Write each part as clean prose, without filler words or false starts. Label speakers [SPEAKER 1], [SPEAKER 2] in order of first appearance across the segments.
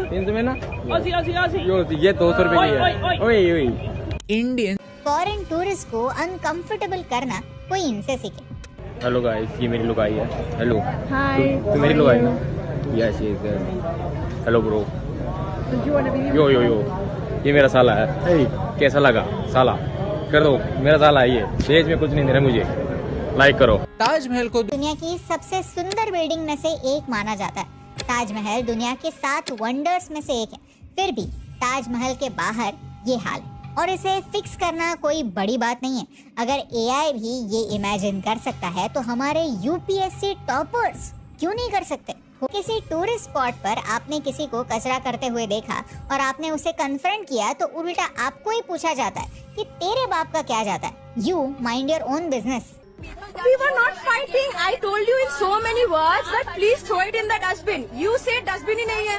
[SPEAKER 1] 300 में ना ये 200 रुपए की है।
[SPEAKER 2] इंडियन
[SPEAKER 3] फॉरेन टूरिस्ट को अनकंफर्टेबल करना कोई इनसे सीखे।
[SPEAKER 1] हेलो गाइस, ये मेरी लुगाई है। Hello
[SPEAKER 4] Hi.
[SPEAKER 1] तू मेरी लुगाई ना? Yes yes. Hello bro. Yo yo yo, ये मेरा साला है। हे, कैसा लगा साला? कर दो, मेरा साला है ये। देश में कुछ नहीं दे रहा मुझे, लाइक करो।
[SPEAKER 2] ताजमहल को
[SPEAKER 3] दुनिया की सबसे सुंदर बिल्डिंग में से एक माना जाता है। ताजमहल दुनिया के 7 वंडर्स में से एक है। फिर भी ताजमहल के बाहर ये हाल है और इसे फिक्स करना कोई बड़ी बात नहीं है। अगर एआई भी ये इमेजिन कर सकता है तो हमारे यूपीएससी टॉपर्स क्यों नहीं कर सकते? किसी टूरिस्ट स्पॉट पर आपने किसी को कचरा करते हुए देखा और आपने उसे कन्फ्रंट किया तो उल्टा आपको ही पूछा जाता है कि तेरे बाप का क्या जाता है? You mind your own business.
[SPEAKER 4] We were not fighting. I told you in so many words that please throw it in the dustbin. You said dustbin ही नहीं है।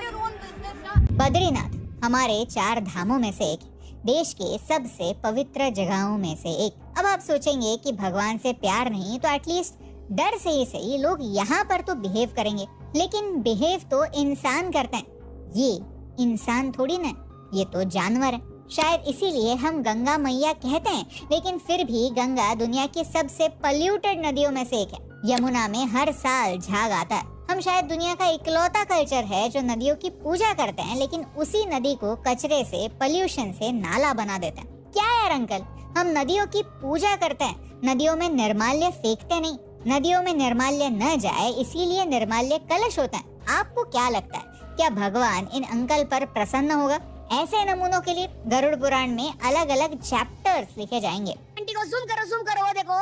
[SPEAKER 3] बद्रीनाथ हमारे 4 धामों में से एक, देश के सबसे पवित्र जगहों में से एक। अब आप सोचेंगे कि भगवान से प्यार नहीं तो एटलीस्ट डर से ही सही लोग यहाँ पर तो बिहेव करेंगे, लेकिन बिहेव तो इंसान करते हैं। ये इंसान थोड़ी ना, ये तो जानवर है। शायद इसीलिए हम गंगा मैया कहते हैं, लेकिन फिर भी गंगा दुनिया की सबसे पॉल्यूटेड नदियों में से एक है। यमुना में हर साल झाग आता है। हम शायद दुनिया का इकलौता कल्चर है जो नदियों की पूजा करते हैं, लेकिन उसी नदी को कचरे से, पोल्यूशन से नाला बना देते हैं। क्या यार अंकल, हम नदियों की पूजा करते हैं, नदियों में निर्माल्य फेंकते नहीं। नदियों में निर्माल्य न जाए इसीलिए निर्माल्य कलश होता है। आपको क्या लगता है, क्या भगवान इन अंकल पर प्रसन्न होगा? ऐसे नमूनों के लिए गरुड़ पुराण में अलग अलग चैप्टर्स लिखे जाएंगे। आंटी को जूम करो, वो देखो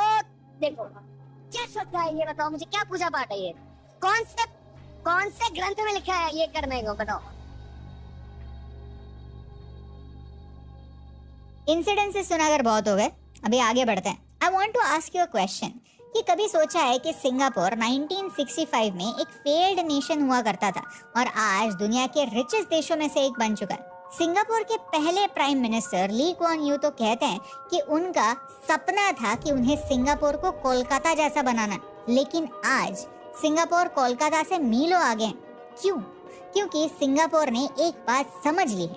[SPEAKER 3] देखो क्या शब्द है ये, बताओ मुझे, क्या पूजा पाठ है ये? कौन से ग्रंथ में लिखा है ये करने को, बताओ। इंसिडेंसेस सुनाकर बहुत हो गए, अभी आगे बढ़ते हैं। I want to ask you a question कि कभी सोचा है कि सिंगापुर 1965 में एक फेल्ड नेशन हुआ करता था और आज दुनिया के रिचेस्ट देशों में से एक बन चुका है। सिंगापुर के पहले prime minister Lee Kuan Yew तो कहते हैं कि उनका सपना था कि उन्हें सिंगापुर को कोलकाता जैसा बनाना, लेकिन आज सिंगापुर कोलकाता से मीलों आगे हैं। क्यों? क्योंकि सिंगापुर ने एक बात समझ ली है,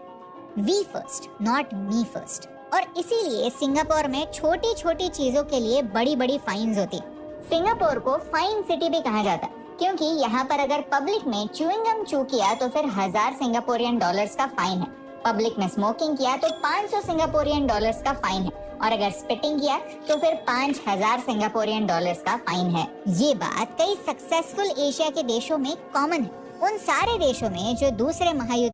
[SPEAKER 3] we first not me first. और इसीलिए सिंगापुर में छोटी छोटी चीजों के लिए बड़ी बड़ी फाइन्स होती। सिंगापुर को फाइन सिटी भी कहा जाता है क्योंकि यहाँ पर अगर पब्लिक में च्यूइंग गम चू किया तो फिर 1000 सिंगापुरियन डॉलर्स का फाइन है। पब्लिक में स्मोकिंग किया तो 500 सिंगापुरियन डॉलर्स का फाइन है, और अगर स्पिटिंग किया तो फिर 5000 सिंगापुरियन डॉलर्स का फाइन है। ये बात कई सक्सेसफुल एशिया के देशों में कॉमन है। उन सारे देशों में जो दूसरे महायुद्ध